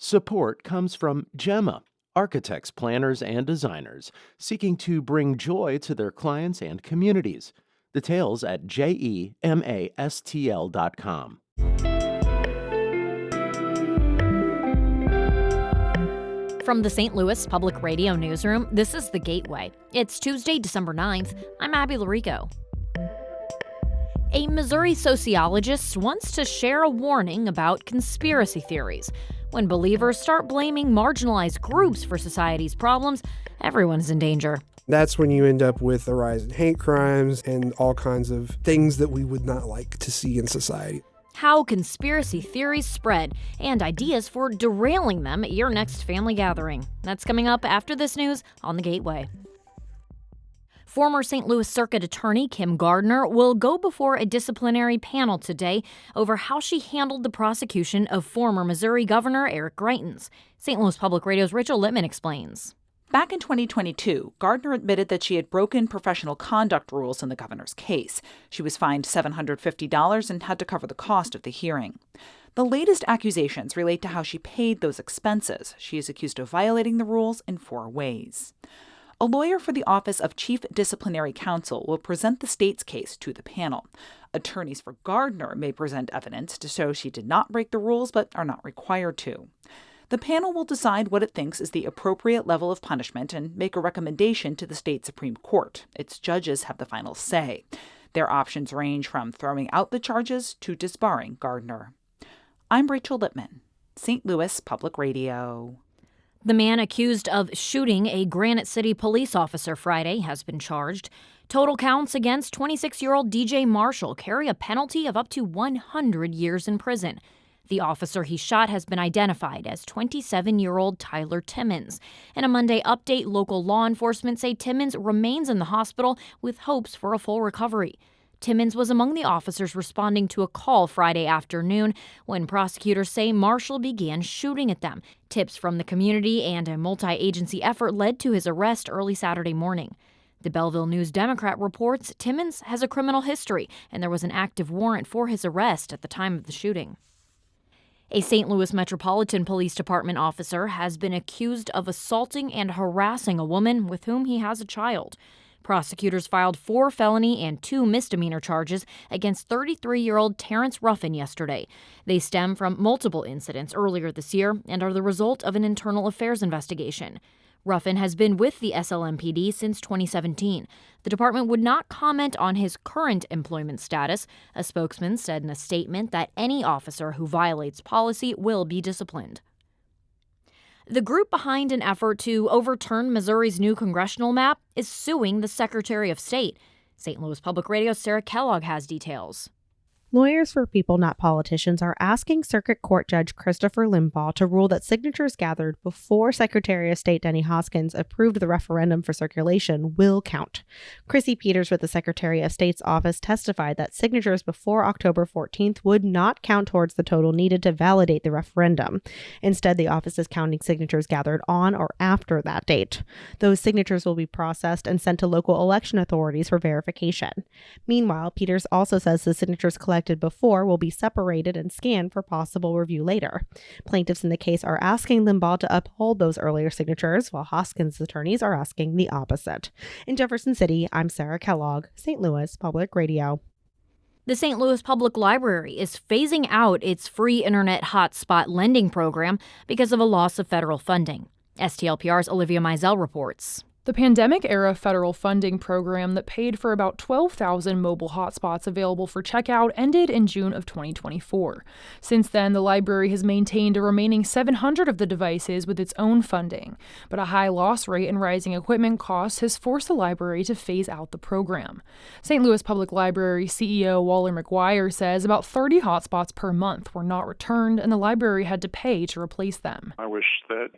Support comes from Gemma, architects, planners, and designers seeking to bring joy to their clients and communities. Details at gemastl.com. From the St. Louis Public Radio Newsroom, this is The Gateway. It's Tuesday, December 9th. I'm Abby Larico. A Missouri sociologist wants to share a warning about conspiracy theories. When believers start blaming marginalized groups for society's problems, everyone's in danger. That's when you end up with a rise in hate crimes and all kinds of things that we would not like to see in society. How conspiracy theories spread and ideas for derailing them at your next family gathering. That's coming up after this news on The Gateway. Former St. Louis Circuit Attorney Kim Gardner will go before a disciplinary panel today over how she handled the prosecution of former Missouri Governor Eric Greitens. St. Louis Public Radio's Rachel Littman explains. Back in 2022, Gardner admitted that she had broken professional conduct rules in the governor's case. She was fined $750 and had to cover the cost of the hearing. The latest accusations relate to how she paid those expenses. She is accused of violating the rules in 4 ways. A lawyer for the Office of Chief Disciplinary Counsel will present the state's case to the panel. Attorneys for Gardner may present evidence to show she did not break the rules but are not required to. The panel will decide what it thinks is the appropriate level of punishment and make a recommendation to the state Supreme Court. Its judges have the final say. Their options range from throwing out the charges to disbarring Gardner. I'm Rachel Littman, St. Louis Public Radio. The man accused of shooting a Granite City police officer Friday has been charged. Total counts against 26-year-old DJ Marshall carry a penalty of up to 100 years in prison. The officer he shot has been identified as 27-year-old Tyler Timmons. In a Monday update, local law enforcement say Timmons remains in the hospital with hopes for a full recovery. Timmons was among the officers responding to a call Friday afternoon when prosecutors say Marshall began shooting at them. Tips from the community and a multi-agency effort led to his arrest early Saturday morning. The Belleville News-Democrat reports Timmons has a criminal history, and there was an active warrant for his arrest at the time of the shooting. A St. Louis Metropolitan Police Department officer has been accused of assaulting and harassing a woman with whom he has a child. Prosecutors filed 4 felony and 2 misdemeanor charges against 33-year-old Terrence Ruffin yesterday. They stem from multiple incidents earlier this year and are the result of an internal affairs investigation. Ruffin has been with the SLMPD since 2017. The department would not comment on his current employment status. A spokesman said in a statement that any officer who violates policy will be disciplined. The group behind an effort to overturn Missouri's new congressional map is suing the Secretary of State. St. Louis Public Radio's Sarah Kellogg has details. Lawyers for People Not Politicians are asking Circuit Court Judge Christopher Limbaugh to rule that signatures gathered before Secretary of State Denny Hoskins approved the referendum for circulation will count. Chrissy Peters with the Secretary of State's office testified that signatures before October 14th would not count towards the total needed to validate the referendum. Instead, the office is counting signatures gathered on or after that date. Those signatures will be processed and sent to local election authorities for verification. Meanwhile, Peters also says the signatures collected before will be separated and scanned for possible review later. Plaintiffs in the case are asking Limbaugh to uphold those earlier signatures, while Hoskins' attorneys are asking the opposite. In Jefferson City, I'm Sarah Kellogg, St. Louis Public Radio. The St. Louis Public Library is phasing out its free internet hotspot lending program because of a loss of federal funding. STLPR's Olivia Mizell reports. The pandemic-era federal funding program that paid for about 12,000 mobile hotspots available for checkout ended in June of 2024. Since then, the library has maintained a remaining 700 of the devices with its own funding. But a high loss rate and rising equipment costs has forced the library to phase out the program. St. Louis Public Library CEO Waller McGuire says about 30 hotspots per month were not returned, and the library had to pay to replace them. I wish that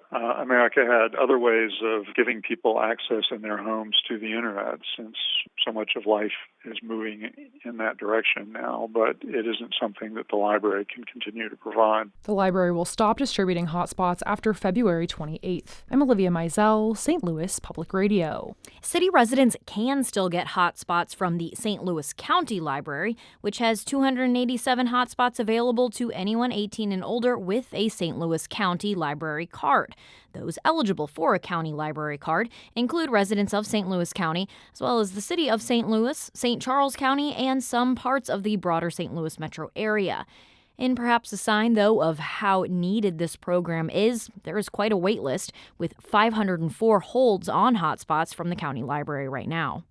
America had other ways of giving people access in their homes to the internet, since so much of life is moving in that direction now, but it isn't something that the library can continue to provide. The library will stop distributing hotspots after February 28th. I'm Olivia Mizell, St. Louis Public Radio. City residents can still get hotspots from the St. Louis County Library, which has 287 hotspots available to anyone 18 and older with a St. Louis County Library card. Those eligible for a county library card include residents of St. Louis County, as well as the city of St. Louis, St. Charles County, and some parts of the broader St. Louis metro area. In perhaps a sign, though, of how needed this program is, there is quite a wait list, with 504 holds on hotspots from the county library right now.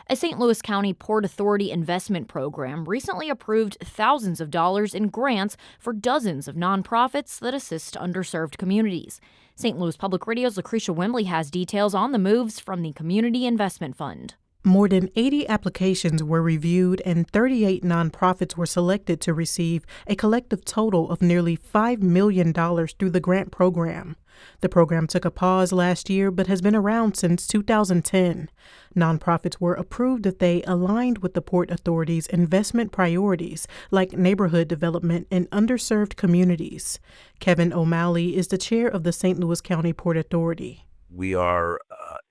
A St. Louis County Port Authority investment program recently approved thousands of dollars in grants for dozens of nonprofits that assist underserved communities. St. Louis Public Radio's Lucretia Wembley has details on the moves from the Community Investment Fund. More than 80 applications were reviewed and 38 nonprofits were selected to receive a collective total of nearly $5 million through the grant program. The program took a pause last year but has been around since 2010. Nonprofits were approved if they aligned with the Port Authority's investment priorities, like neighborhood development in underserved communities. Kevin O'Malley is the chair of the St. Louis County Port Authority. We are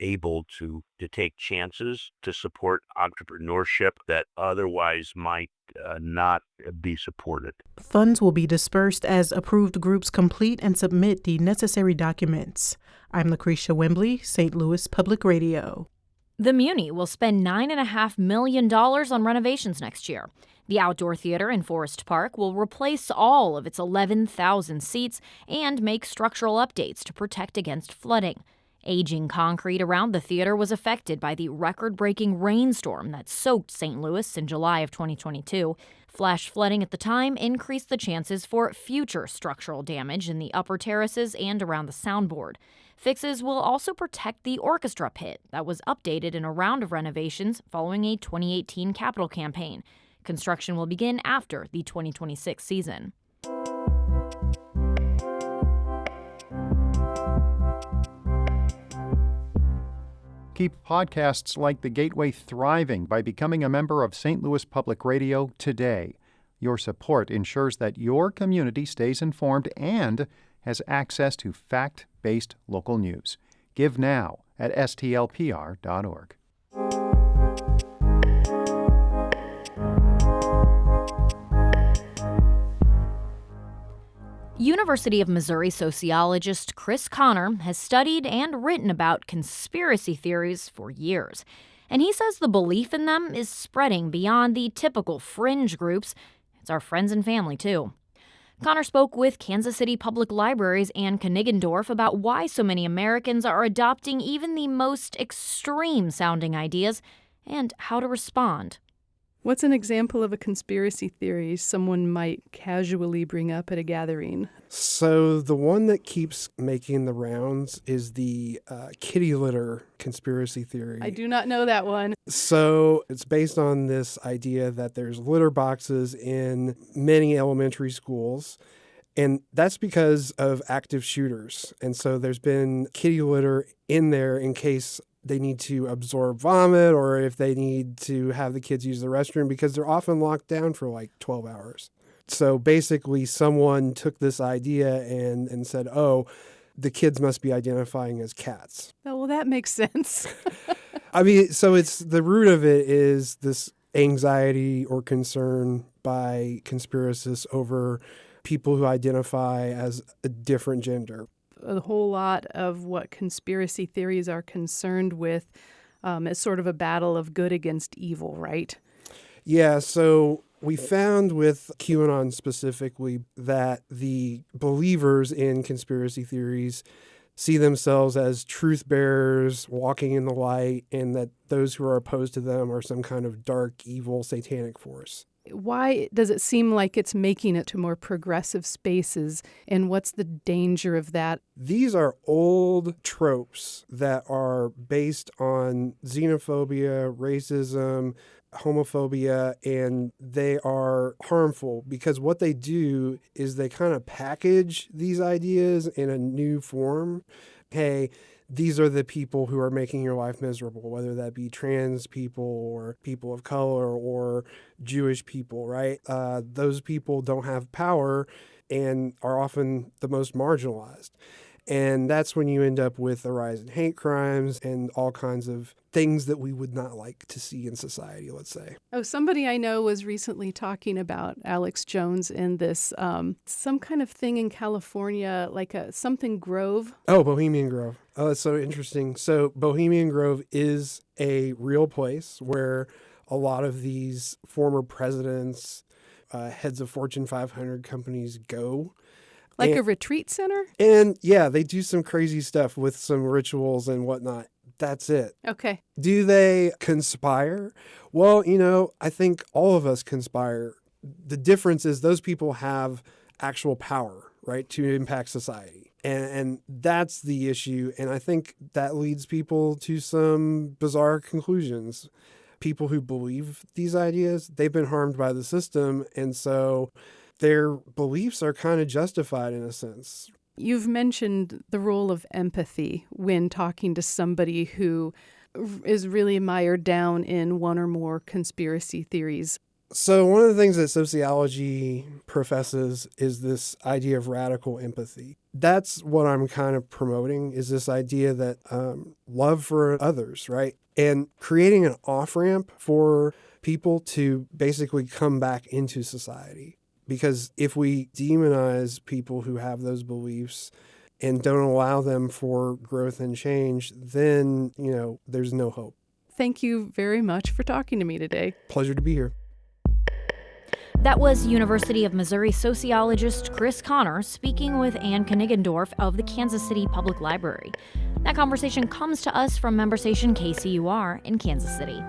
able to take chances to support entrepreneurship that otherwise might not be supported. Funds will be dispersed as approved groups complete and submit the necessary documents. I'm Lucretia Wembley, St. Louis Public Radio. The Muni will spend $9.5 million on renovations next year. The outdoor theater in Forest Park will replace all of its 11,000 seats and make structural updates to protect against flooding. Aging concrete around the theater was affected by the record-breaking rainstorm that soaked St. Louis in July of 2022. Flash flooding at the time increased the chances for future structural damage in the upper terraces and around the soundboard. Fixes will also protect the orchestra pit that was updated in a round of renovations following a 2018 capital campaign. Construction will begin after the 2026 season. Keep podcasts like The Gateway thriving by becoming a member of St. Louis Public Radio today. Your support ensures that your community stays informed and has access to fact-based local news. Give now at stlpr.org. University of Missouri sociologist Chris Connor has studied and written about conspiracy theories for years. And he says the belief in them is spreading beyond the typical fringe groups. It's our friends and family, too. Connor spoke with Kansas City Public Library's Ann Knigendorf about why so many Americans are adopting even the most extreme-sounding ideas and how to respond. What's an example of a conspiracy theory someone might casually bring up at a gathering? So the one that keeps making the rounds is the kitty litter conspiracy theory. I do not know that one. So it's based on this idea that there's litter boxes in many elementary schools. And that's because of active shooters. And so there's been kitty litter in there in case they need to absorb vomit or if they need to have the kids use the restroom because they're often locked down for like 12 hours. So basically someone took this idea and said, oh, the kids must be identifying as cats. Oh, well, that makes sense. I mean, so it's the root of it is this anxiety or concern by conspiracists over people who identify as a different gender. A whole lot of what conspiracy theories are concerned with is sort of a battle of good against evil, right? Yeah, so we found with QAnon specifically that the believers in conspiracy theories see themselves as truth bearers walking in the light and that those who are opposed to them are some kind of dark, evil, satanic force. Why does it seem like it's making it to more progressive spaces, and what's the danger of that? These are old tropes that are based on xenophobia, racism, homophobia, and they are harmful because what they do is they kind of package these ideas in a new form. Hey, these are the people who are making your life miserable, whether that be trans people or people of color or Jewish people, right? Those people don't have power and are often the most marginalized. And that's when you end up with a rise in hate crimes and all kinds of things that we would not like to see in society, let's say. Oh, somebody I know was recently talking about Alex Jones in this, some kind of thing in California, like a something Grove. Oh, Bohemian Grove. Oh, that's so interesting. So Bohemian Grove is a real place where a lot of these former presidents, heads of Fortune 500 companies go. Like a retreat center? And yeah, they do some crazy stuff with some rituals and whatnot. That's it. Okay. Do they conspire? Well, I think all of us conspire. The difference is those people have actual power, right, to impact society. And that's the issue. And I think that leads people to some bizarre conclusions. People who believe these ideas, they've been harmed by the system. And so their beliefs are kind of justified in a sense. You've mentioned the role of empathy when talking to somebody who is really mired down in one or more conspiracy theories. So one of the things that sociology professes is this idea of radical empathy. That's what I'm kind of promoting, is this idea that love for others, right? And creating an off-ramp for people to basically come back into society. Because if we demonize people who have those beliefs and don't allow them for growth and change, then, there's no hope. Thank you very much for talking to me today. Pleasure to be here. That was University of Missouri sociologist Chris Connor speaking with Ann Knigendorf of the Kansas City Public Library. That conversation comes to us from member station KCUR in Kansas City.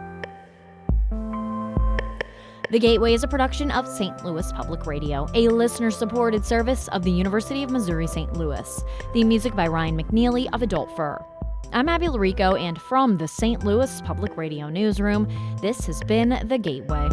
The Gateway is a production of St. Louis Public Radio, a listener-supported service of the University of Missouri St. Louis. The music by Ryan McNeely of Adult Fur. I'm Abby Larico, and from the St. Louis Public Radio newsroom, this has been The Gateway.